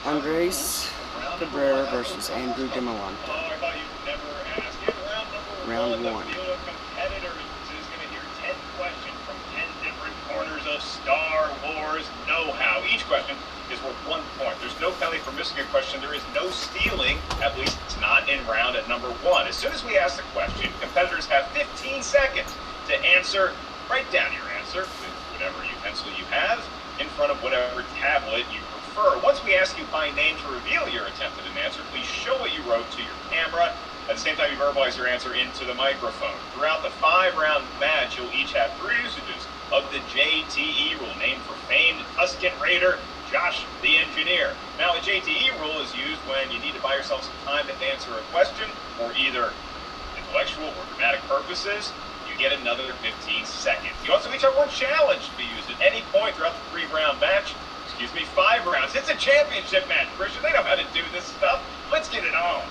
Andres Cabrera versus Andrew Dimalanta. Round 1. Of Star Wars know-how. Each question is worth 1 point. There's no penalty for missing a question. There is no stealing, at least it's not in round at number 1. As soon as we ask the question, competitors have 15 seconds to answer. Write down your answer with whatever utensil you have in front of whatever tablet you prefer. Once we ask you by name to reveal your attempt at an answer, please show what you wrote to your camera. At the same time, you verbalize your answer into the microphone. Throughout the 5-round match, you'll each have 3 usages of the JTE rule, named for famed Tusken Raider Josh the Engineer. Now, a JTE rule is used when you need to buy yourself some time to answer a question for either intellectual or dramatic purposes. You get another 15 seconds. You also each have 1 challenge to be used at any point throughout the 3-round match. 5 rounds. It's a championship match, Christian. They know how to do this stuff. Let's get it on.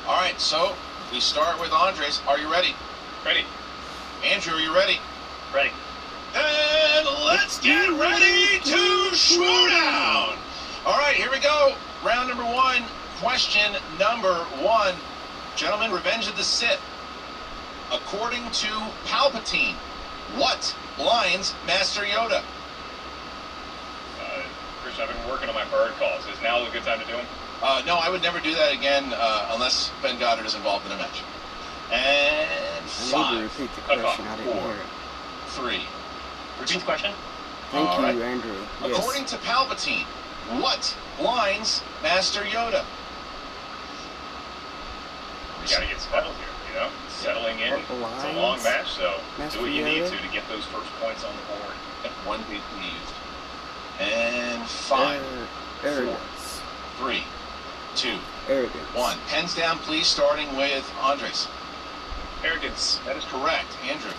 All right, so we start with Andres. Are you ready? Ready. Andrew, are you ready? Ready. And let's get ready to Shmoedown! All right, here we go. Round number 1. Question number 1. Gentlemen, Revenge of the Sith. According to Palpatine, what blinds Master Yoda? Christian, I've been working on my bird calls. Is now a good time to do them? No, I would never do that again unless Ben Goddard is involved in a match. And 5. I need to repeat the question. I didn't 4, hear it. 3. Repeat the question. Thank you, right. Andrew. Yes. According to Palpatine, what blinds Master Yoda? You gotta get settled here, you know? Settling in. It's a long match, so do what you need to get those first points on the board. And 1 beat used. And 5. 4, Arrogance. 3, 2, Arrogance. 1. Pens down, please, starting with Andres. Arrogance. That is correct. Andrew.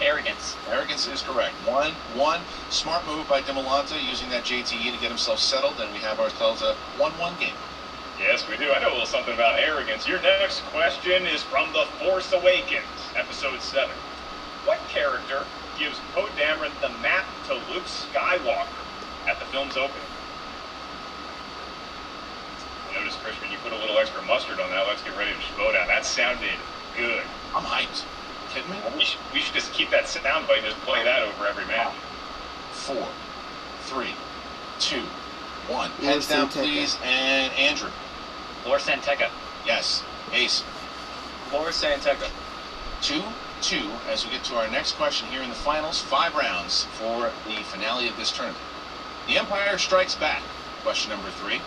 Arrogance. Arrogance is correct. 1, 1. Smart move by Dimalanta using that JTE to get himself settled, and we have ourselves a 1-1 game. Yes, we do. I know a little something about arrogance. Your next question is from The Force Awakens, Episode 7. What character gives Poe Dameron the map to Luke Skywalker at the film's opening? Notice, Christian, you put a little extra mustard on that. Let's get ready to Shmoedown. That sounded good. I'm hyped. Kidding me? Well, we should just keep that sound bite and just play that over every match. 4, 3, 2, 1. Heads down, please. And Andrew. Lor Santeca. Yes. Ace. Lor Santeca. 2, 2. As we get to our next question here in the finals, 5 rounds for the finale of this tournament. The Empire Strikes Back. Question number 3.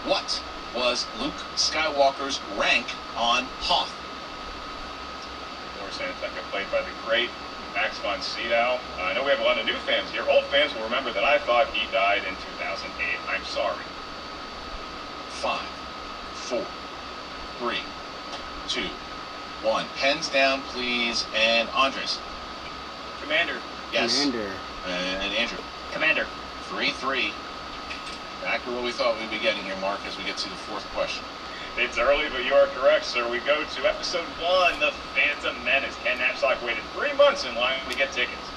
What was Luke Skywalker's rank on Hoth? Lor Santeca, played by the great Max von Sydow. I know we have a lot of new fans here. Old fans will remember that I thought he died in 2008. I'm sorry. 5, 4, 3, 2, 1. Pens down, please. And Andres. Commander. Yes. Commander. And Andrew. Commander. 3, 3. Exactly what we thought we'd be getting here, Mark, as we get to the 4th question. It's early, but you are correct, sir. We go to Episode 1, The Phantom Menace. Ken Knapsack waited 3 months in line to get tickets.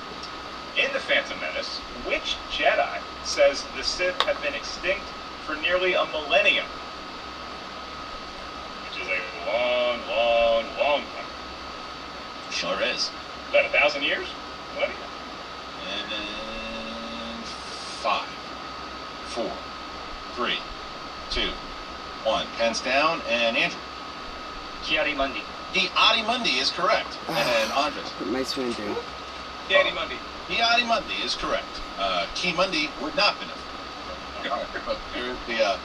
In The Phantom Menace, which Jedi says the Sith have been extinct for nearly a millennium? Which is a long, long, long time. Sure is. Is that 1,000 years? Millennium? And 5, 4, 3, 2, 1. Pens down. And Andrew. Ki-Adi-Mundi. Ki-Adi-Mundi is correct. And Andres. Put my swing down. Ki-Adi-Mundi. Ki-Adi-Mundi is correct. Ki-Mundi would not have been. But here's the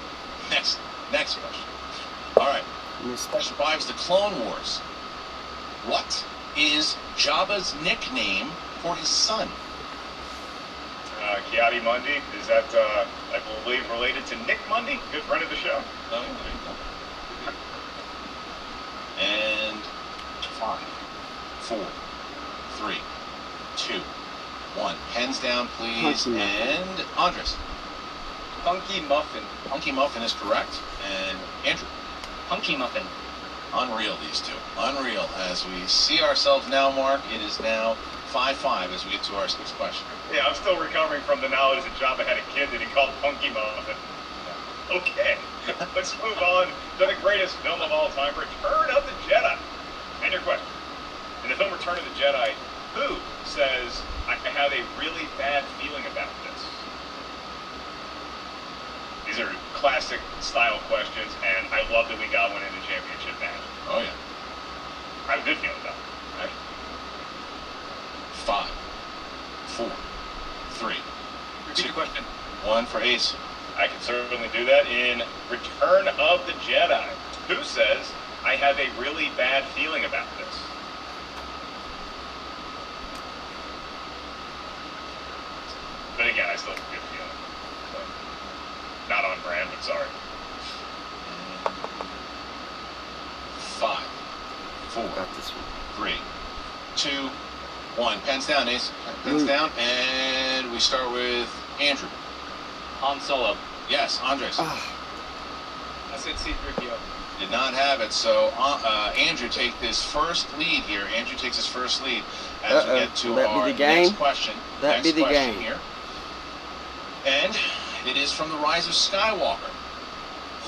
next question. All right. Question 5 is the Clone Wars. What is Jabba's nickname for his son? Ki-Adi-Mundi. Is that, I believe, related to Nick Mundy, good friend of the show? No, there you go. And 5, 4, 3, 2, 1. Pens down, please. And Andres. Funky Muffin. Funky Muffin is correct. And Andrew. Funky Muffin. Unreal, these two. Unreal. As we see ourselves now, Mark, it is now 5-5 as we get to our 6th question. Yeah, I'm still recovering from the knowledge that Jabba had a kid that he called Funky Muffin. Okay, let's move on to the greatest film of all time, Return of the Jedi. And your question. In the film Return of the Jedi, who says, I have a really bad feeling about this? These are classic style questions, and I love that we got one in the championship match. Oh, yeah. I have a good feeling about it. Right. 5, 4, 3, Repeat the question. 1 for Ace. I can certainly do that in Return of the Jedi. Who says, I have a really bad feeling about this? But again, I still have a good feeling. So, not on brand, but sorry. 5, 4, Got this one. 3, 2, 1. Pens down, Ace. Pens down. And we start with Andrew. Han Solo. Yes, Andres. I said C-3PO. Did not have it. So Andrew take this first lead here. Andrew takes his first lead as we get to our next question. That be the game. Here. And it is from The Rise of Skywalker.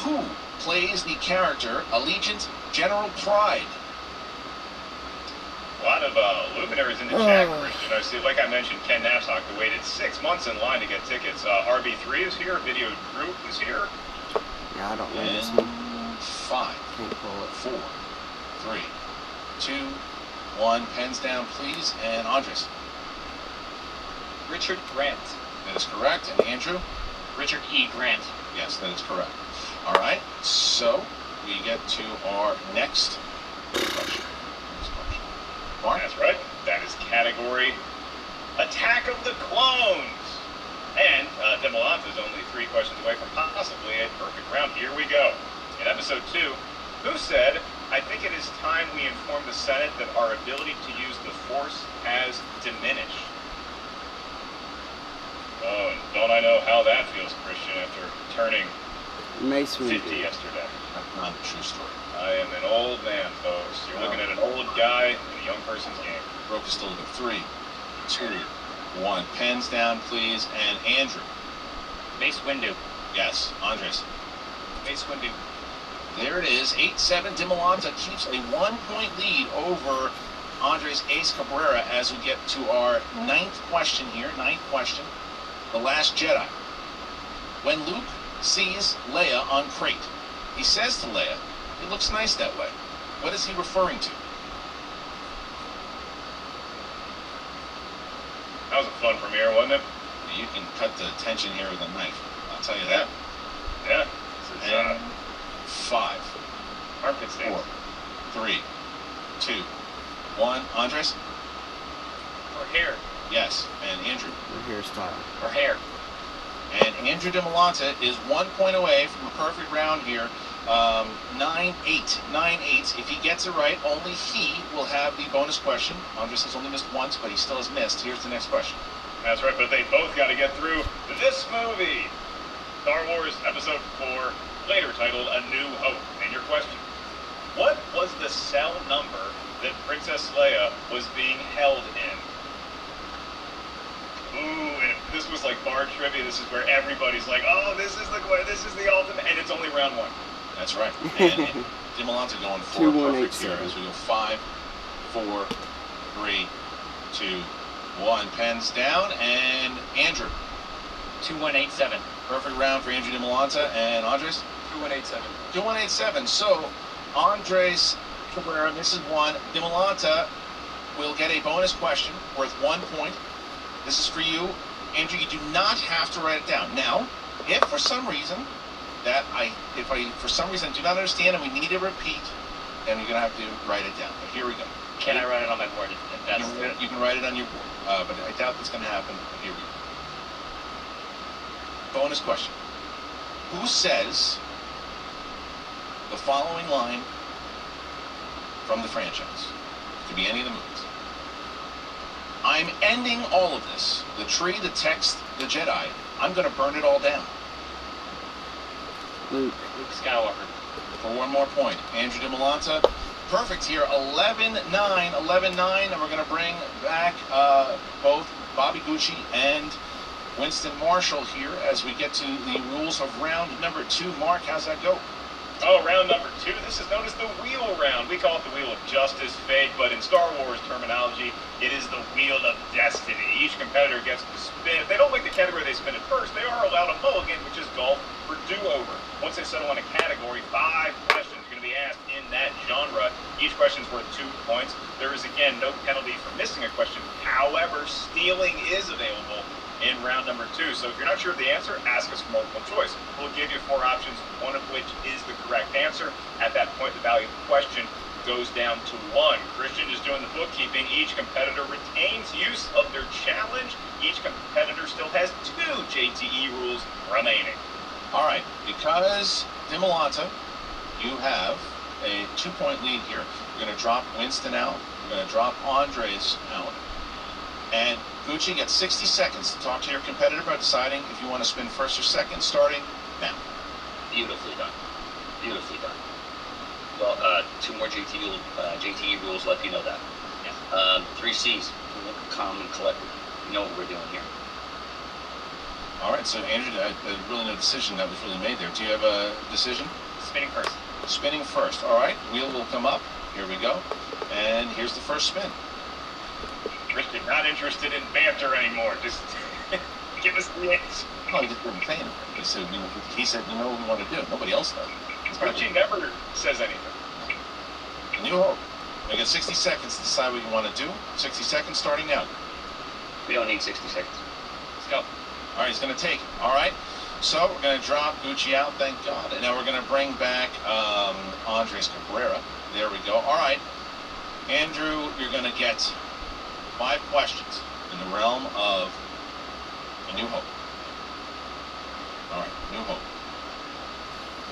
Who plays the character Allegiant General Pride? A lot of luminaries in the chat, Christian. I see, like I mentioned, Ken Knapsack waited 6 months in line to get tickets. RB3 is here. Video Group is here. Yeah, I don't know this And one. 5, Can't pull it. 4, 3, 2, 1. Pens down, please. And Andres. Richard Grant. That is correct. And Andrew? Richard E. Grant. Yes, that is correct. All right. So we get to our next question. Mark? That's right. That is category Attack of the Clones. And Dimalanta is only 3 questions away from possibly a perfect round. Here we go. In episode 2, who said, I think it is time we inform the Senate that our ability to use the Force has diminished? Oh, and don't I know how that feels, Christian, after turning Mace 50 Windu. yesterday. That's not a true story. I am an old man, folks. You're looking at an old guy in a young person's game. Broke is still looking. 3, 2, 1. Pens down, please. And Andrew. Mace Windu. Yes. Andres. Mace Windu. There it is. 8-7. Dimalanta keeps a 1-point lead over Andres Ace Cabrera as we get to our 9th question here. 9th question. The Last Jedi. When Luke sees Leia on Crate, he says to Leia, it looks nice that way. What is he referring to? That was a fun premiere, wasn't it? You can cut the tension here with a knife. I'll tell you that. Yeah. This is, And 5, armpit 4, stains. 3, 2, 1. Andres? Or hair. Yes. And Andrew? Your hairstyle. Or hair. And Andrew Dimalanta is 1 point away from a perfect round here. 9-8. 9-8. If he gets it right, only he will have the bonus question. Andres has only missed once, but he still has missed. Here's the next question. That's right, but they both got to get through this movie. Star Wars Episode 4, later titled A New Hope. And your question, what was the cell number that Princess Leia was being held in? Ooh, and this was like bar trivia. This is where everybody's like, oh, this is the ultimate, and it's only round 1. That's right. And Dimalanta going for 2, a 1, perfect 8, here 7. as we go 5, 4, 3, 2, 1. Pens down. And Andrew. 2187. Perfect round for Andrew Dimalanta. And Andres? 2187. 2187. So Andres Cabrera misses 1. Dimalanta will get a bonus question worth 1 point. This is for you. Andrew, you do not have to write it down. Now, if for some reason for some reason do not understand and we need to repeat, then you're going to have to write it down. But here we go. Can I write it on my board? If that's You can write it on your board, but I doubt that's going to happen. But here we go. Bonus question. Who says the following line from the franchise? It could be any of the movies. I'm ending all of this. The tree, the text, the Jedi. I'm going to burn it all down. Luke. Luke Skywalker. For 1 more point. Andrew Dimalanta. Perfect here. 11-9. 11-9. And we're going to bring back both Bobby Gucci and Winston Marshall here as we get to the rules of round number 2. Mark, how's that go? Oh, round number 2. This is known as the wheel round. We call it the wheel of justice, fate, but in Star Wars terminology, it is the wheel of destiny. Each competitor gets to spin. If they don't like the category they spin it first, they are allowed a mulligan, which is golf for do-over. Once they settle on a category, 5 questions are going to be asked in that genre. Each question is worth 2 points. There is, again, no penalty for missing a question. However, stealing is available in round number 2. So if you're not sure of the answer, ask us for multiple choice. We'll give you 4 options, one of which is the correct answer. At that point, the value of the question goes down to 1. Christian is doing the bookkeeping. Each competitor retains use of their challenge. Each competitor still has 2 JTE rules remaining. All right, because Dimalanta, you have a 2-point lead here. We're going to drop Winston out. We're going to drop Andres out. And Gucci gets 60 seconds to talk to your competitor about deciding if you want to spin first or second, starting now. Beautifully done. Beautifully done. Well, 2 more JTE rules let you know that. Yeah. 3 C's. Calm and collected. You know what we're doing here. All right, so Andrew, really no decision that was really made there. Do you have a decision? Spinning first. Spinning first. All right, wheel will come up. Here we go. And here's the first spin. Christian, not interested in banter anymore. Just give us the answer. Oh, he just didn't say anything. He said, you know what we want to do. Nobody else does. Gucci never says anything. New Hope. You get 60 seconds to decide what you want to do. 60 seconds starting now. We don't need 60 seconds. Let's go. All right, he's going to take it. All right. So we're going to drop Gucci out, thank God. And now we're going to bring back Andres Cabrera. There we go. All right. Andrew, you're going to get 5 questions in the realm of A New Hope. All right, New Hope.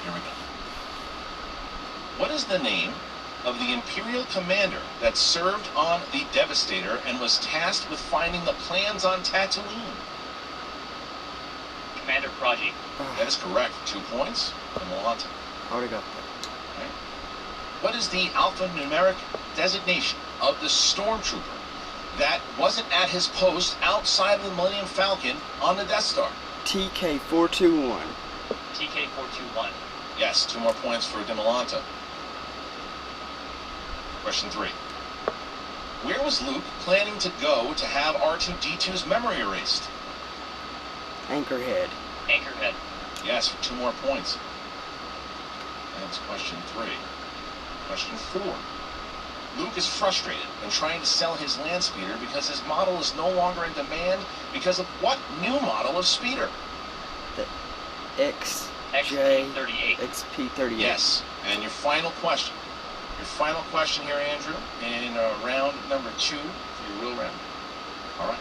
Here we go. What is the name of the Imperial commander that served on the Devastator and was tasked with finding the plans on Tatooine? Commander Prodigy. That is correct. 2 points. Dimalanta. Already got that. Right. What is the alphanumeric designation of the stormtrooper that wasn't at his post outside of the Millennium Falcon on the Death Star? TK421. TK421. Yes, 2 more points for Dimalanta. Question 3. Where was Luke planning to go to have R2-D2's memory erased? Anchorhead. Anchorhead. Yes, for 2 more points. That's question 3. Question 4. Luke is frustrated when trying to sell his land speeder because his model is no longer in demand because of what new model of speeder? The XP38. XP38. Yes, and your final question. Your final question here, Andrew, in round number 2 for your real round. All right.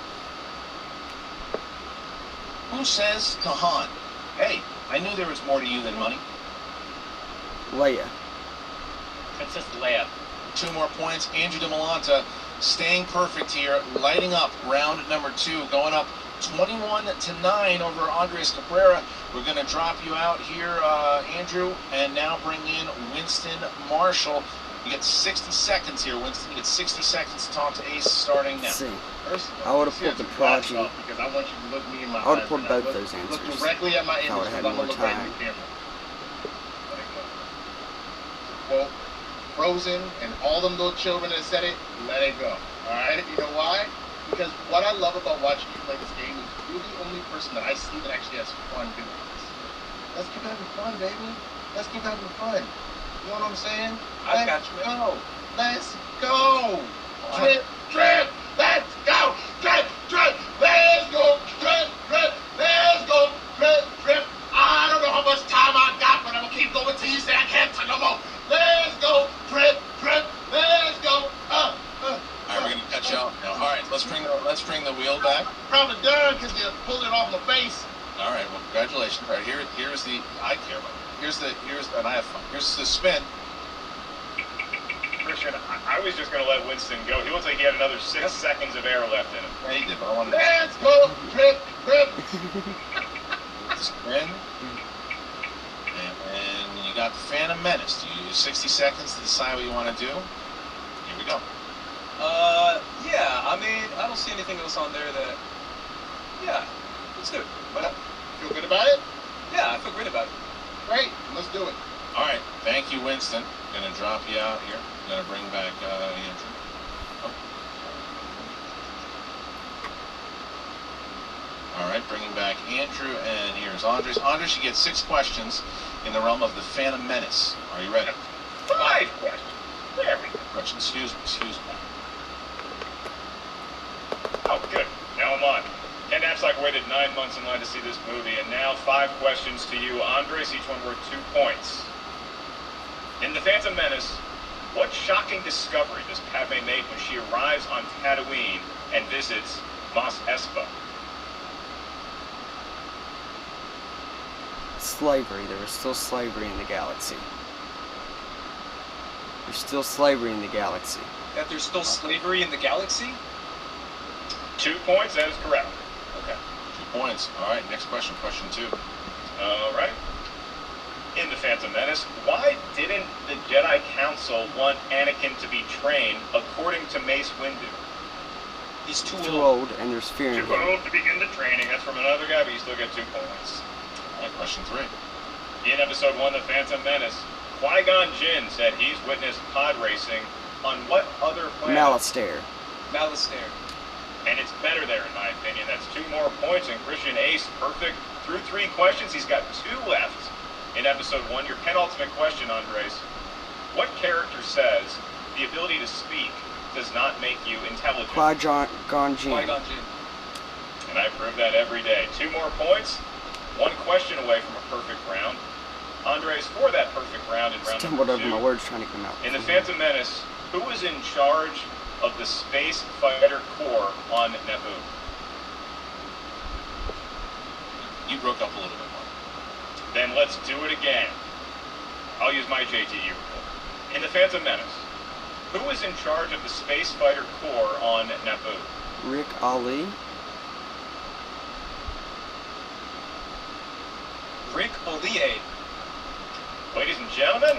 Who says to Han, hey, I knew there was more to you than money? Leia. Princess Leia. 2 more points. Andrew Dimalanta staying perfect here, lighting up round number 2, going up 21-9 over Andres Cabrera. We're going to drop you out here, Andrew, and now bring in Winston Marshall. You get 60 seconds here, Winston. You get 60 seconds to talk to Ace starting now. See. First of I all, would've pulled the Prodigy. because I want you to look me in my eyes. I would've pulled and both look- those answers. Look directly at my I image would've because had I'm more gonna look right in time. the camera. Let it go. Quote, Frozen and all them little children that said it, let it go. Alright? You know why? Because what I love about watching you play this game is you're the only person that I see that actually has fun doing this. Let's keep having fun, baby. Let's keep having fun. You know what I'm saying? I got you, man. Go. Let's go. Drip, drip. Let's go. Drip, drip. Let's go. Drip, drip. Let's go. Drip, drip. I don't know how much time I got, but I'm gonna keep going till you say I can't take no more. Let's go. Drip, drip. Let's go. All right, we're gonna cut you off now. All right, let's bring the wheel back. Probably done because you pulled it off my face. All right, well, congratulations. All right, here's the I care about. Here's and I have fun. Here's the spin. Christian, I was just going to let Winston go. He looks like he had another 6 seconds of air left in him. Yeah, he did, but I wanted to Let's go. Drip, drip. spin. And you got Phantom Menace. You use 60 seconds to decide what you want to do. Here we go. Yeah, I mean, I don't see anything else on there that, yeah, Let's do it. Why not? Feel good about it? Yeah, I feel great about it. Great. Let's do it. All right. Thank you, Winston. Gonna drop you out here. Gonna bring back Andrew. Oh. All right, bringing back Andrew, and here's Andres. Andres, you get 6 questions in the realm of the Phantom Menace. Are you ready? 5 questions. There we go. Questions. Excuse me. Oh, good. Now I'm on. Ken Knapsack waited 9 months in line to see this movie, and now 5 questions to you, Andres, each one worth 2 points. In The Phantom Menace, what shocking discovery does Padme make when she arrives on Tatooine and visits Mos Espa? Slavery. There was still slavery in the galaxy. There's still slavery in the galaxy. That there's still slavery in the galaxy? 2 points, that is correct. Okay. 2 points. All right. Next question. Question 2. All right. In The Phantom Menace, why didn't the Jedi Council want Anakin to be trained according to Mace Windu? He's too Too old. old, and there's fear in Too him. old to begin the training. That's from another guy, but you still get 2 points. All right. Question 3. In Episode 1, The Phantom Menace, Qui-Gon Jinn said he's witnessed pod racing on what other planet? Malastare. Malastare. And it's better there, in my opinion. That's 2 more points, and Christian Ace, perfect through 3 questions. He's got 2 left in Episode 1. Your penultimate question, Andres. What character says the ability to speak does not make you intelligent? Qui-Gon Jinn. Qui-Gon Jinn. And I prove that every day. 2 more points, 1 question away from a perfect round. Andres, for that perfect round in round Stumbled number over 2. my words trying to come out. In The Phantom Menace, who was in charge of the Space Fighter Corps on Naboo? You broke up a little bit more. Then let's do it again. I'll use my JTU report. In The Phantom Menace, who was in charge of the Space Fighter Corps on Naboo? Rick Ali. Rick Olie. Ladies and gentlemen,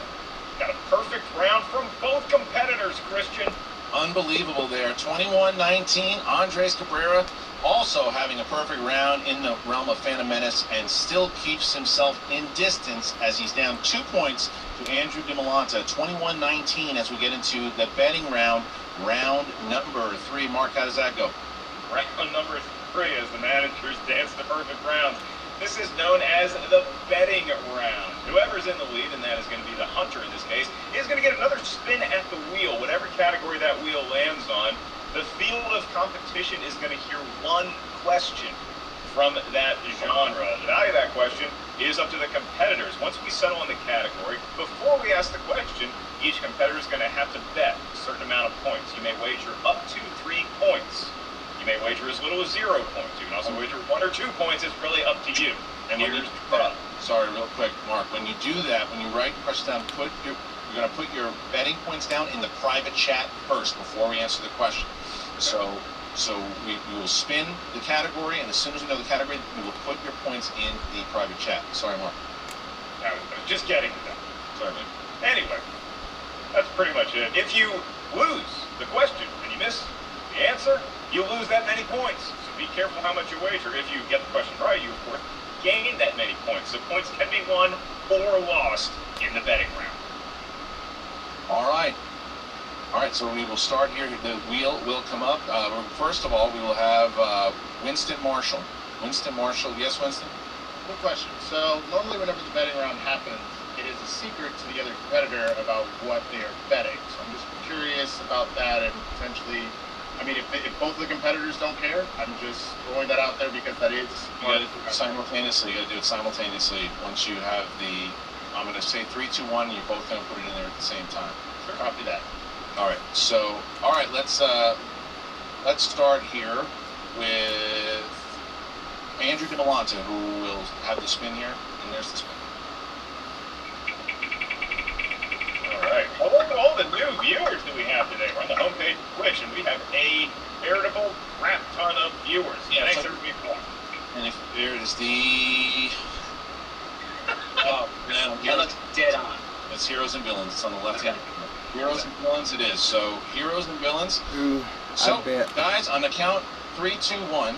got a perfect round from both competitors, Christian. Unbelievable there. 21-19. Andres Cabrera also having a perfect round in the realm of Phantom Menace and still keeps himself in distance as he's down 2 points to Andrew Dimalanta. 21-19 as we get into the betting round, round number 3. Mark, how does that go? Round number 3 as the managers dance the perfect round. This is known as the betting round. Whoever's in the lead, and that is going to be the hunter in this case, is going to get another spin at the wheel, whatever category that wheel lands on. The field of competition is going to hear 1 question from that genre. The value of that question is up to the competitors. Once we settle on the category, before we ask the question, each competitor is going to have to bet a certain amount of points. You may wager up to 3 points. You may wager as little as 0 points. You can also wager 1 or 2 points. It's really up to you. And when you Here's the rub. sorry, real quick, Mark, when you do that, when you write the question down, you're going to put your betting points down in the private chat first before we answer the question. So we will spin the category, and as soon as we know the category, we will put your points in the private chat. Sorry, Mark. I was just getting to that. Sorry, man. Anyway, that's pretty much it. If you lose the question and you miss the answer, you lose that many points. So be careful how much you wager. If you get the question right, you, of course, gain that many points. So points can be won or lost in the betting round. All right. All right, so we will start here. The wheel will come up. First of all, we will have Winston Marshall. Winston Marshall. Yes, Winston? Good question. So normally whenever the betting round happens, it is a secret to the other competitor about what they are betting. So I'm just curious about that, and potentially, I mean, if both the competitors don't care, I'm just throwing that out there because that is You got it simultaneously. You got to do it simultaneously. Once you have the, I'm going to say 3, 2, 1, and you're both going to put it in there at the same time. Sure. Copy that. All right. So, all right. Let's start here with Andrew Dimalanta, who will have the spin here, and there's the spin. All right. All the new viewers that we have today. We're on the homepage of Twitch, and we have a veritable crap ton of viewers. Yeah, Thanks, so- everybody. And if there is the, Oh, man, that looks dead on. it's Heroes and Villains. It's on the left hand. Heroes and Villains it is. So Heroes and Villains. Ooh, So I bet. guys, on the count 3, 2, 1.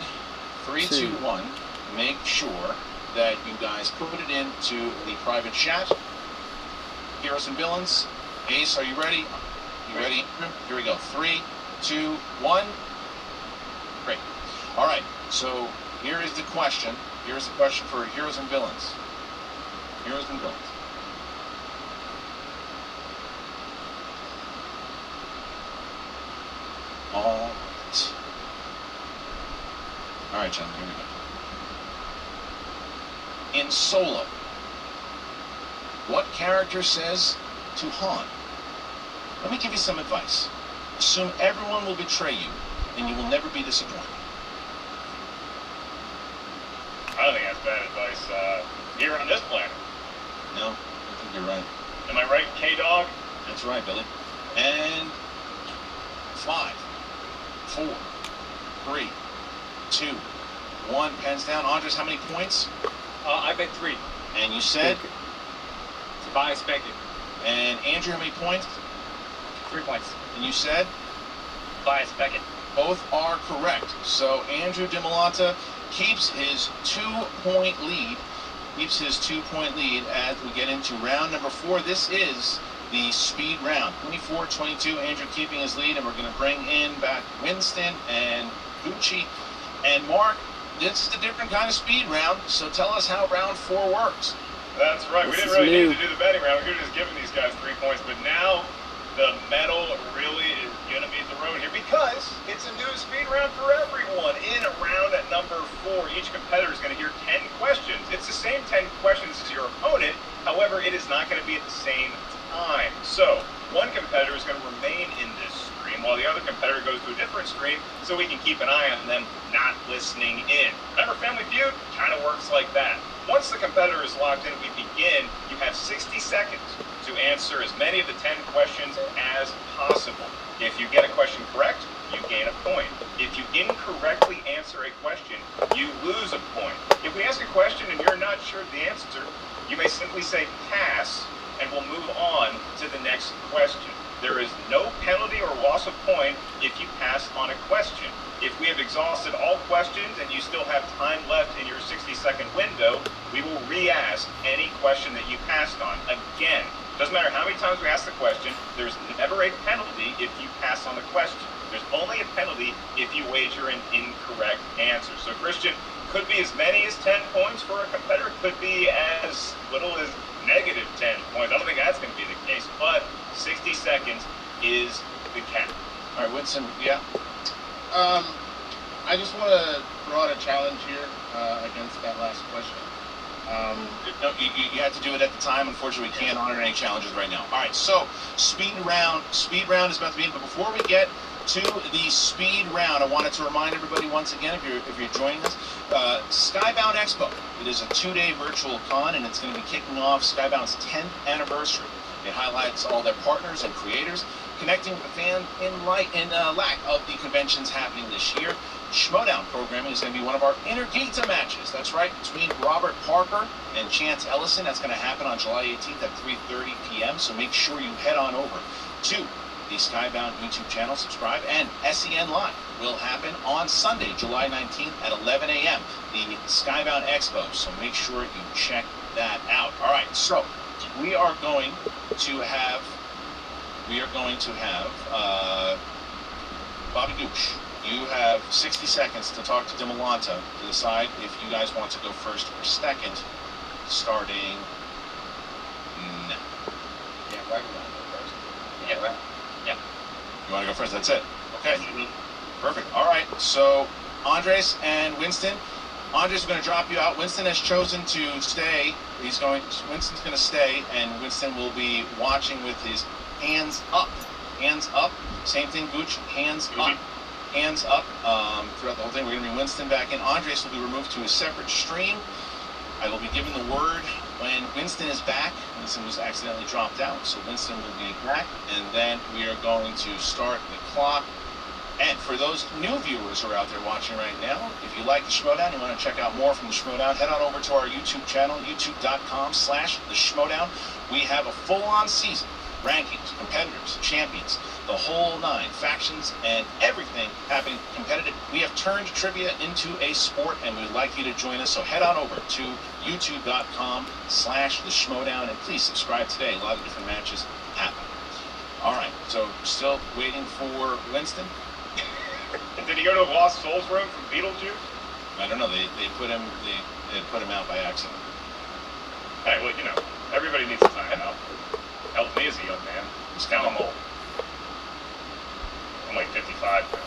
3, 2, 1. make sure that you guys put it into the private chat. Heroes and villains. Ace, are you ready? You ready? Here we go. 3, 2, 1. Great. All right. So here is the question. Here's the question for heroes and villains. Heroes and villains. All right. All right, gentlemen, here we go. In Solo, what character says to Han, "Let me give you some advice. Assume everyone will betray you, and you will never be disappointed"? I don't think that's bad advice here on this planet. No, I think you're right. Am I right, K-Dog? That's right, Billy. And 5, 4, 3, 2, 1. Pens down. Andres, how many points? I bet 3. And you said? Tobias Beckett. And Andrew, how many points? 3 points. And you said? Tobias Beckett. Both are correct. So Andrew Dimalanta keeps his 2-point lead. Keeps his 2-point lead as we get into round number 4. This is the speed round. 24-22. Andrew keeping his lead, and we're going to bring in back Winston and Gucci and Mark. This is a different kind of speed round. So tell us how round 4 works. That's right. We This didn't is really new. need to do the betting round. We could have just given these guys 3 points, but now the medal really is going to be the road here because it's a new speed round for everyone. In round at number 4, each competitor is going to hear 10 questions. It's the same 10 questions as your opponent. However, it is not going to be at the same time. So one competitor is going to remain in this stream while the other competitor goes to a different stream so we can keep an eye on them not listening in. Remember, Family Feud kind of works like that. Once the competitor is locked in, we begin. You have 60 seconds to answer as many of the 10 questions as possible. If you get a question correct, you gain a point. If you incorrectly answer a question, you lose a point. If we ask a question and you're not sure of the answer, you may simply say pass, and we'll move on to the next question. There is no penalty or loss of point if you pass on a question. If we have exhausted all questions and you still have time left in your 60-second window, we will re-ask any question that you passed on. Again, doesn't matter how many times we ask the question, there's never a penalty if you pass on the question. There's only a penalty if you wager an incorrect answer. So, Christian, could be as many as 10 points for a competitor, could be as little as negative 10 points. I don't think that's going to be the case, but 60 seconds is the cap. All right, Winston, yeah. I just want to throw out a challenge here against that last question. No, you had to do it at the time. Unfortunately, we can't honor any challenges right now. All right, so speed round is about to begin. But before we get to the speed round, I wanted to remind everybody once again, if you're joining us, Skybound Expo. It is a 2-day virtual con, and it's going to be kicking off Skybound's 10th anniversary. It highlights all their partners and creators, connecting with the fan in lack of the conventions happening this year. Shmoedown programming is going to be one of our Intergata matches. That's right, between Robert Parker and Chance Ellison. That's going to happen on July 18th at 3:30 p.m. So make sure you head on over to the Skybound YouTube channel, subscribe, and SEN Live will happen on Sunday, July 19th at 11 a.m. The Skybound Expo. So make sure you check that out. All right, so we are going to have Bobby Gooch. You have 60 seconds to talk to Dimalanta to decide if you guys want to go first or second, starting now. Yeah, right. First. Yeah, right. Yeah. You want to go first? That's it. Okay. Perfect. All right. So Andres and Winston. Andres is going to drop you out. Winston has chosen to stay. Winston's going to stay, and Winston will be watching with his hands up. Hands up. Same thing, Gooch. Hands up. Hands up throughout the whole thing. We're going to bring Winston back in. Andres will be removed to a separate stream. I will be given the word when Winston is back. Winston was accidentally dropped out, so Winston will be back, and then we are going to start the clock. And for those new viewers who are out there watching right now, if you like the Shmoedown, you want to check out more from the Shmoedown, head on over to our YouTube channel, youtube.com/the Shmoedown. We have a full-on season rankings, competitors, champions, the whole nine, factions, and everything happening competitive. We have turned trivia into a sport, and we'd like you to join us. So head on over to youtube.com/the Shmoedown, and please subscribe today. A lot of different matches happen. All right, so still waiting for Winston. Did he go to the Lost Souls room from Beetlejuice? I don't know. They put him out by accident. Hey, well, you know, everybody needs to time out. Help me as a young man. Just count I'm old. I'm like 55 now.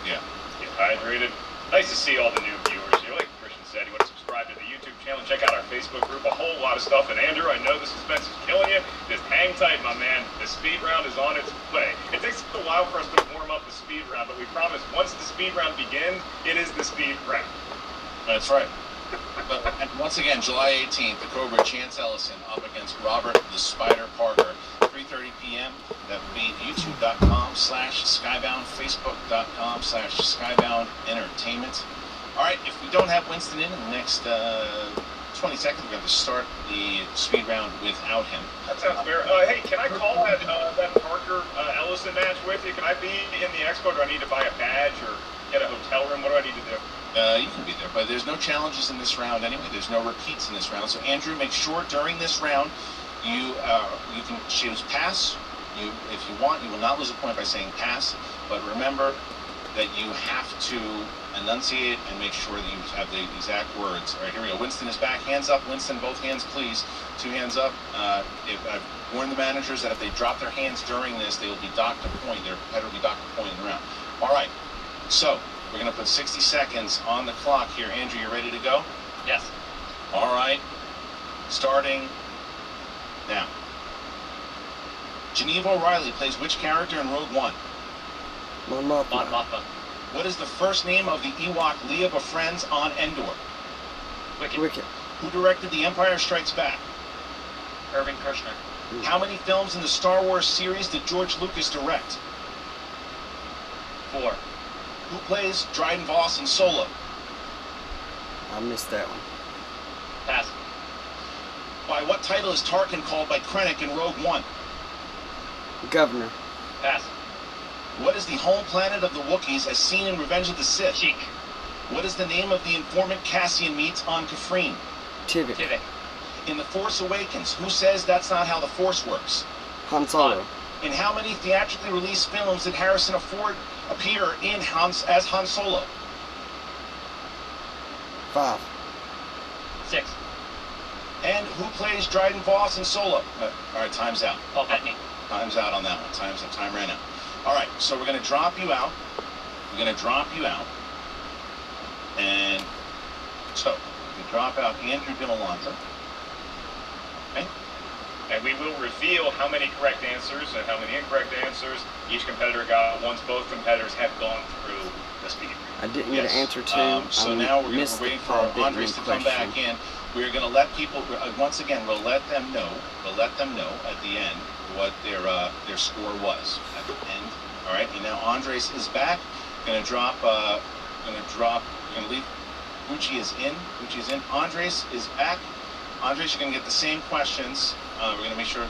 Yeah. Get hydrated. Nice to see all the new viewers here. Like Christian said, you want to subscribe to the YouTube channel, check out our Facebook group, a whole lot of stuff. And Andrew, I know the suspense is killing you. Just hang tight, my man. The speed round is on its way. It takes a while for us to warm up the speed round, but we promise once the speed round begins, it is the speed round. That's right. And once again, July 18th, the Cobra Chance Ellison up against Robert the Spider Parker, 3:30 p.m. That will be youtube.com/Skybound, facebook.com/Skybound Entertainment. All right, if we don't have Winston in the next 20 seconds, we're going to start the speed round without him. That sounds fair. Hey, can I call that Parker Ellison match with you? Can I be in the expo? Do I need to buy a badge or get a hotel room? What do I need to do? You can be there, but there's no challenges in this round anyway. There's no repeats in this round. So Andrew, make sure during this round you can choose pass. If you want, you will not lose a point by saying pass. But remember that you have to enunciate and make sure that you have the exact words. All right, here we go. Winston is back. Hands up, Winston. Both hands, please. 2 hands up. If I've warned the managers that if they drop their hands during this, they will be docked a point. Their competitor will be docked a point in the round. All right. So we're going to put 60 seconds on the clock here. Andrew, you ready to go? Yes. All right. Starting now. Geneva O'Reilly plays which character in Rogue One? Mon Mothma. Mothma. What is the first name of the Ewok Leah befriends on Endor? Wicked. Wicked. Who directed The Empire Strikes Back? Irving Kershner. How many films in the Star Wars series did George Lucas direct? 4. Who plays Dryden Voss in Solo? I missed that one. Pass. By what title is Tarkin called by Krennic in Rogue One? Governor. Pass. What is the home planet of the Wookiees as seen in Revenge of the Sith? Cheek. What is the name of the informant Cassian meets on Kafrene? Tivik. Tivik. In The Force Awakens, who says that's not how the Force works? Han Solo. In how many theatrically released films did Harrison Ford appear in as Han Solo? 5. 6. And who plays Dryden Voss in Solo? All right, time's out. Paul Bettany. Time's out on that one. Time's up. Time ran out. All right, so we're going to drop you out. We're going to drop you out. And so we drop out Andrew Dimalanta. Okay? And we will reveal how many correct answers and how many incorrect answers each competitor got once both competitors have gone through the speed round. I didn't get an answer to. So now we're waiting for Andres to come back in. We're going to let people, once again, we'll let them know at the end what their score was at the end. All right, and now Andres is back. Going to leave. Gucci is in. Andres is back. Andres, you're going to get the same questions. We're going to make sure.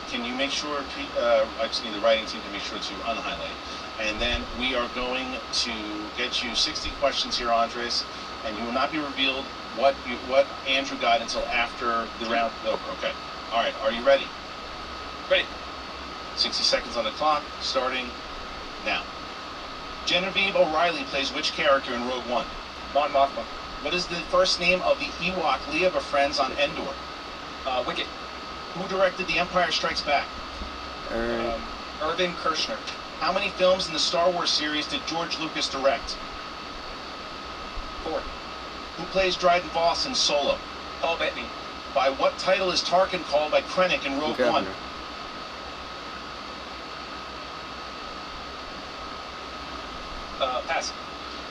Can you make sure? I just need the writing team to make sure to unhighlight. And then we are going to get you 60 questions here, Andres, and you will not be revealed what Andrew got until after the round is over. Okay. All right. Are you ready? Ready. 60 seconds on the clock, starting now. Genevieve O'Reilly plays which character in Rogue One? Mon Mothma. What is the first name of the Ewok Leah befriends on Endor? Wicked. Who directed The Empire Strikes Back? Irving Kershner. How many films in the Star Wars series did George Lucas direct? 4. Who plays Dryden Voss in Solo? Paul Bettany. By what title is Tarkin called by Krennic in Rogue One? Governor. Pass.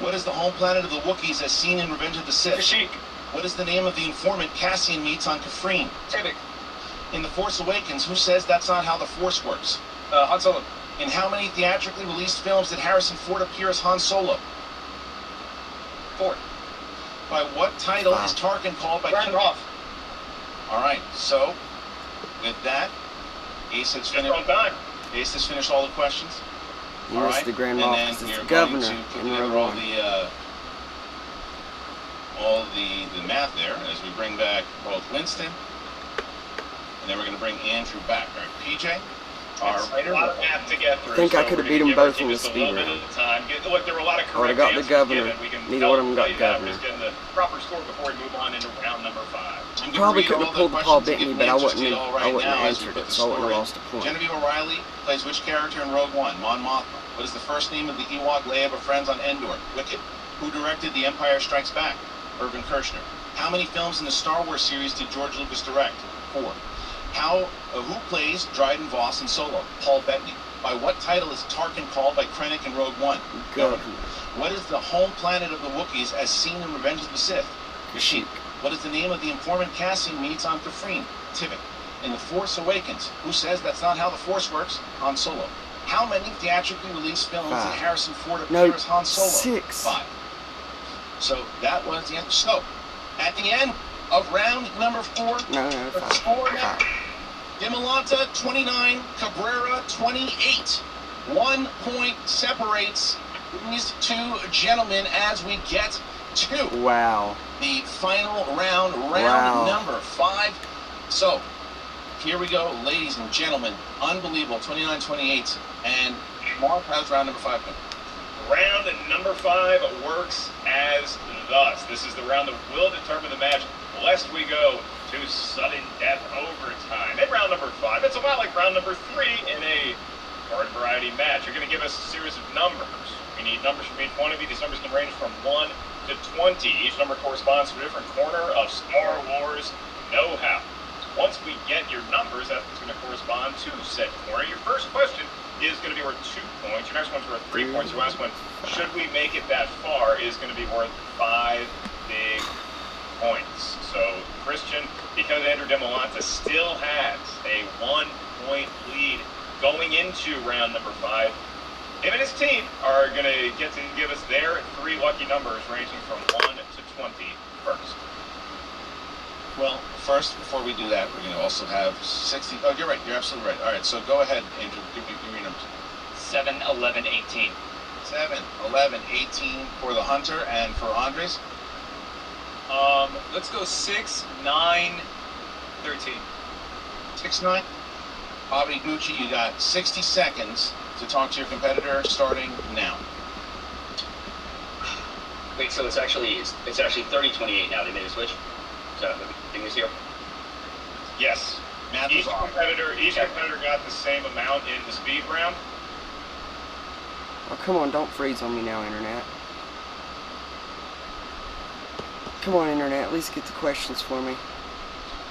What is the home planet of the Wookiees as seen in Revenge of the Sith? Kashyyyk. What is the name of the informant Cassian meets on Kafrene? Tivik. In The Force Awakens, who says that's not how the Force works? Han Solo. In how many theatrically released films did Harrison Ford appear as Han Solo? 4. By what title is Tarkin called by Grand Moff. All right, so with that, Ace has Just finished. on time. Ace has finished all the questions. You All missed right, the Grand and Moff then because it's you're the going governor to put in together Rogue all One. the math there as we bring back both Winston, and then we're going to bring Andrew back. All right, PJ, our It's writer. a lot of math to get through. I think I so could we're have beat gonna them give our both team in the just a speed little bit round. of time. Look, there were a lot of I would've correct got the answers governor. given. We can Neither one of them got tell you that. governor. We're just getting the proper score before we move on into round number 5. I'm gonna Probably read couldn't all have the pulled the Paul questions and Bettany, give but I answers wouldn't to you have, all I right wouldn't now have as we answered put it, the so I wouldn't have score in. lost a point. Genevieve O'Reilly plays which character in Rogue One? Mon Mothma. What is the first name of the Ewok Leia befriends on Endor? Wicket. Who directed The Empire Strikes Back? Irvin Kershner. How many films in the Star Wars series did George Lucas direct? 4. Who plays Dryden Voss in Solo? Paul Bettany. By what title is Tarkin called by Krennic in Rogue One? Governor. What is the home planet of the Wookiees as seen in Revenge of the Sith? Kashyyyk. What is the name of the informant Cassian meets on Kafrene? Tivik. In The Force Awakens, who says that's not how the Force works? Han Solo. How many theatrically released films did 5. Harrison Ford No, appear as Han Solo? 6. 5. So that was the end. So, at the end of round number 4, No, the 5. score now, 5. Dimalanta 29, Cabrera 28. 1 point separates these two gentlemen as we get to Wow. the final round, Wow. number 5. So, here we go, ladies and gentlemen. Unbelievable, 29-28. And Mark has round number 5. Round number 5 works as thus. This is the round that will determine the match, lest we go to sudden death overtime. In round number 5, it's a lot like round number 3 in a garden variety match. You're going to give us a series of numbers. We need numbers from each one of you. These numbers can range from 1 to 20. Each number corresponds to a different corner of Star Wars know-how. Once we get your numbers, that's going to correspond to said corner. Your first question is going to be worth 2 points. Your next one's worth 3 points. Your last one, should we make it that far, is going to be worth 5 big points. So, Christian, because Andrew Dimalanta still has a 1-point lead going into round number 5, him and his team are going to get to give us their 3 lucky numbers ranging from 1 to 20 first. Well, first, before we do that, we're going to also have 60. Oh, you're right. You're absolutely right. All right, so go ahead, Andrew. Give me your numbers. 7, 11, 18. 7, 11, 18 for the Hunter, and for Andres. Let's go 6, 9, 13. 6, 9. Bobby Gucci, you got 60 seconds to talk to your competitor starting now. Wait, so it's actually 30-28 now. They made a switch. Is that the thing is here? Yes. Math Each is off. competitor got the same amount in the speed round. Oh, come on, don't freeze on me now, Internet. Come on, Internet, at least get the questions for me.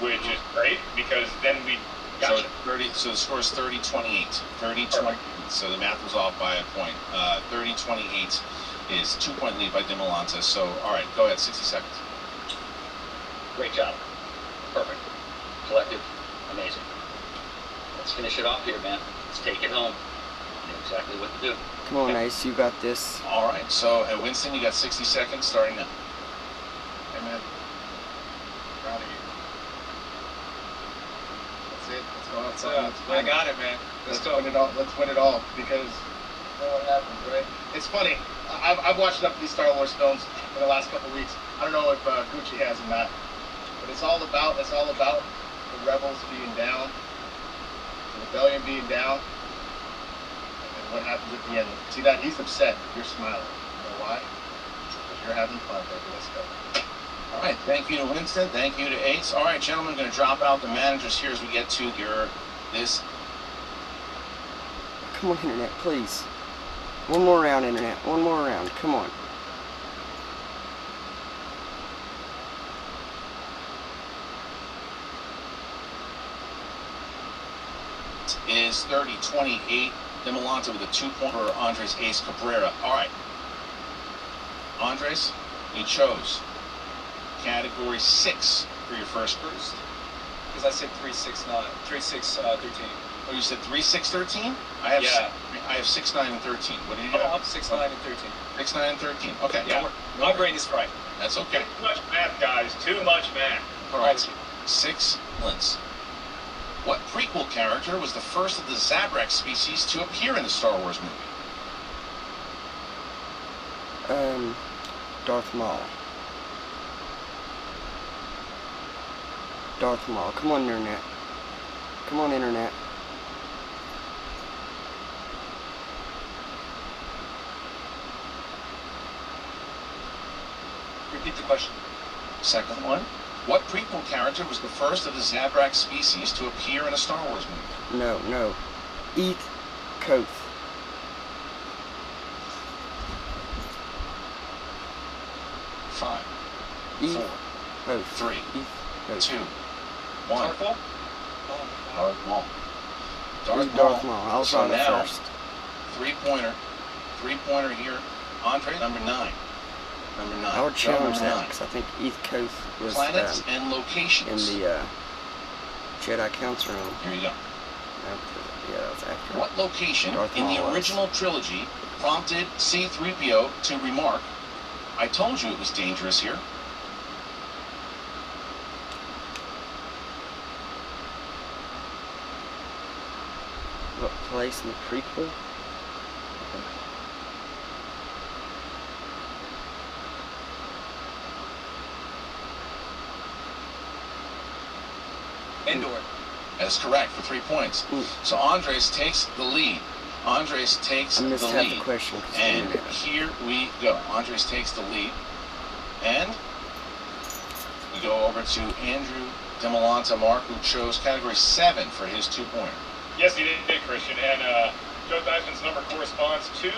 Which is great, because then we So gotcha. 30. So the score is 30-28. 30-28. So the math was off by a point. 30-28 is 2-point lead by Dimalanta. So all right, go ahead. 60 seconds. Great job. Perfect. Collective. Amazing. Let's finish it off here, man. Let's take it home. You know exactly what to do. Come on, Ace, you got this. All right. So at Winston, you got 60 seconds starting now. Hey, man. Proud of you. That's it. Let's go. Let's I got it, man. Let's go. win it all. Let's win it all, because you know what happens, right? It's funny. I've watched enough of these Star Wars films in the last couple of weeks. I don't know if Gucci has or not, but it's all about the rebels being down, the rebellion being down, and what happens at the end. See that? He's upset. You're smiling. You know why? Because you're having fun, baby. Let's go. All right. Thank you to Winston. Thank you to Ace. All right, gentlemen, going to drop out the managers here as we get to this. Come on, Internet, please. One more round, Internet. One more round. Come on. Is 30-28. Dimalanta with a 2-point for Andres Ace Cabrera. All right. Andres, you chose category 6 for your first cruise. Because I said 3, 6, 9. 3, 6, 13. Oh, you said 3, 6, 13? I have 6, 9, and 13. What did you Oh, have? I'm 6, 9, and 13. 6, 9, and 13. Okay. Yeah. My brain is fried. That's okay. Too much math, guys. Too much math. All right. 6 wins. What prequel character was the first of the Zabrak species to appear in the Star Wars movie? Darth Maul. Darth Maul. Come on, internet. Come on, internet. Repeat the question. Second one. What prequel character was the first of the Zabrak species to appear in a Star Wars movie? No. Eat Koth. Five, Eat four, Koth. three, Eat Koth. 2, 1. Darth Maul? Darth Maul. Eat Darth Maul. I was So on it now, first. three-pointer here. Andre, number 9. Number 9. I would Joe, challenge number that 9. because I think Eat Koth was Planets in and locations. the Jedi Council room. Here you go. Yeah, that was after. What location Darth in Maul the was. original trilogy prompted C-3PO to remark, "I told you it was dangerous here"? What place in the prequel? Endor. That's correct for 3 points. Ooh. So Andres takes the lead. Andres takes I the missed half the lead. question. 'Cause of the And internet. here we go. Andres takes the lead. And we go over to Andrew Dimalanta, Mark, who chose category 7 for his 2-pointer. Yes, he did, Christian. And Joe Theismann's number corresponds to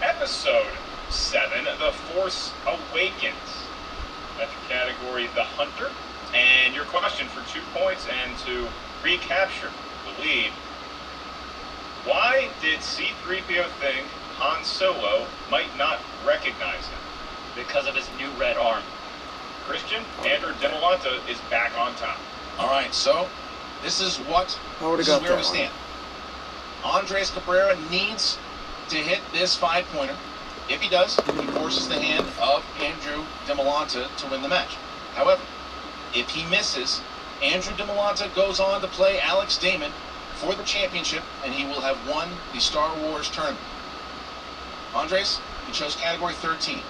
episode 7, The Force Awakens. That's your category, The Hunter. And your question for 2 points and to recapture the lead. Why did C-3PO think Han Solo might not recognize him? Because of his new red arm. Christian, Andrew Dimalanta is back on top. All right, so this is what I would have this is got where that we one. stand. Andres Cabrera needs to hit this 5-pointer. If he does, he forces the hand of Andrew Dimalanta to win the match. However, if he misses, Andrew Dimalanta goes on to play Alex Damon for the championship, and he will have won the Star Wars tournament. Andres, you chose category 13.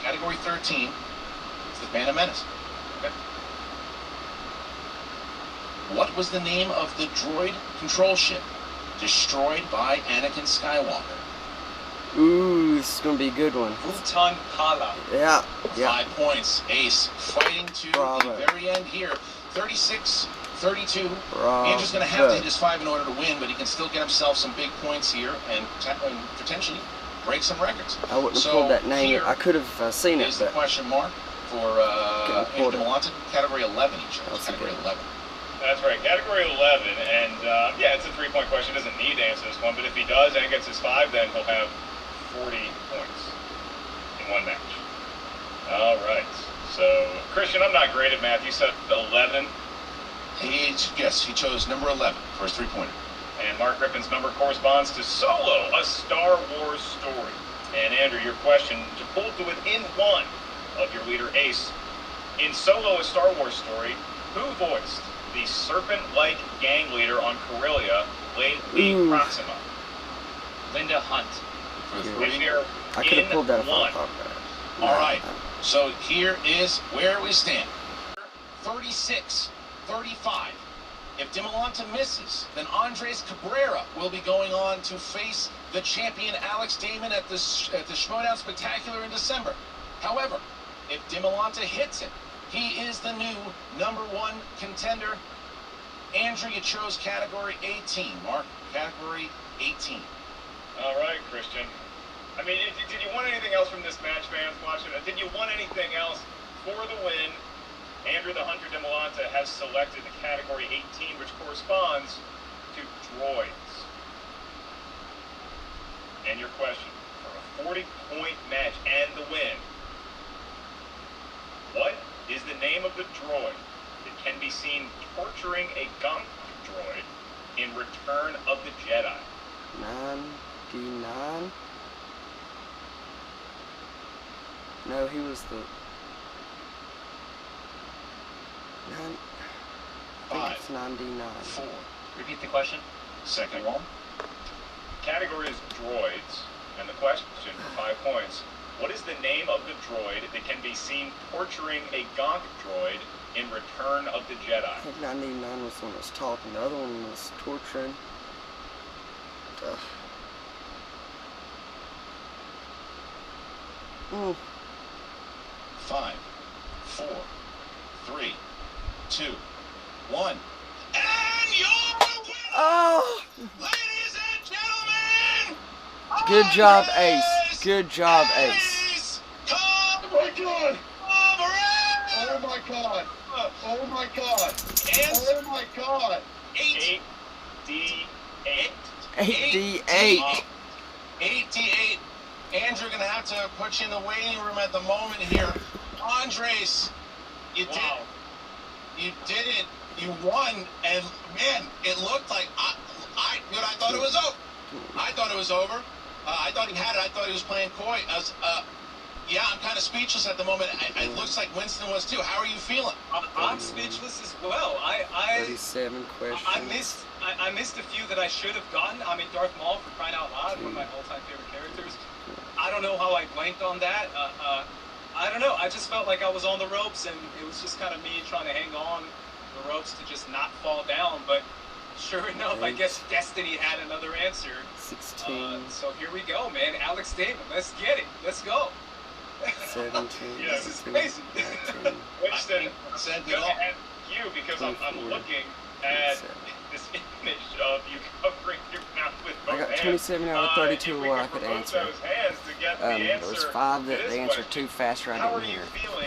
Category 13 is the Phantom Menace. Okay. What was the name of the droid control ship destroyed by Anakin Skywalker? Ooh, this is gonna be a good one. Futon Hala. Yeah. 5 points. Ace fighting to Bravo. the very end here. 36-32. Bravo. Andrew's going to have to hit his 5 in order to win, but he can still get himself some big points here and potentially break some records. I wouldn't have So pulled that name. here I could have seen it, is the but question mark for Couldn't Andrew afford it. Dimalanta. Category 11 he chose. That's a Category good 11. That's right, category 11, and yeah, it's a 3-point question. Doesn't need to answer this one, but if he does and gets his 5, then he'll have 40 points in one match. All right, so Christian, I'm not great at math. You said 11, Yes, he chose number 11 for his 3-pointer. and Mark Griffin's number corresponds to Solo, a Star Wars story. And Andrew, your question to pull to within 1 of your leader Ace. In Solo, a Star Wars story, who voiced the serpent-like gang leader on Corellia, Lee Ooh. Proxima? Linda Hunt. For Yeah. 3. Commissioner I could have in pulled that if I 1. thought about it. All right. So here is where we stand. 36-35. If Dimalanta misses, then Andres Cabrera will be going on to face the champion Alex Damon at the Shmoedown Spectacular in December. However, if Dimalanta hits him, he is the new number 1 contender. Andrew, you chose category 18. Mark, category 18. All right, Christian. I mean, did you want anything else from this match, fans watching? Did you want anything else for the win? Andrew the Hunter Dimalanta has selected the category 18, which corresponds to droids. And your question for a 40-point match and the win. What is the name of the droid that can be seen torturing a gunk droid in Return of the Jedi? 99? No, he was the... think 5, it's 99. 4. Repeat the question. Second roll. Category is droids, and the question for 5 points. What is the name of the droid that can be seen torturing a gonk droid in Return of the Jedi? I think 99 was the one that was talking. The other one was torturing. Ugh. Mm. 5, 4, 3, 2, 1. And you're the winner, Oh! ladies and gentlemen! Good job, Andres Ace. Good job, Ace. Oh my God. Oh Oh my God. Oh my God. Answer Oh my God. 8. 8D8. 8D8. 88. Andrew, gonna have to put you in the waiting room at the moment here. Andres, you Wow. did it. You won, and man, it looked like I thought it was over. I thought it was over. I thought he had it. I thought he was playing coy. Yeah, I'm kind of speechless at the moment. It looks like Winston was too. How are you feeling? I'm speechless as well. I 37 questions. I missed a few that I should have gotten. I mean, Darth Maul, for crying out loud, one of my all-time favorite characters. I don't know how I blanked on that. I don't know. I just felt like I was on the ropes, and it was just kind of me trying to hang on the ropes to just not fall down. But sure enough, I guess destiny had another answer. 16. So here we go, man. Alex Damon, let's get it. Let's go. 17. Yeah, this is crazy. 18, Winston, Said I'm it gonna all. ask you because I'm 24, looking at this image of you covering your mouth with both I got hands. 27 out of 32 if we what I could could remove answer. those hands to get the There answer was 5 to that this they answered question. too fast right How in are you here. feeling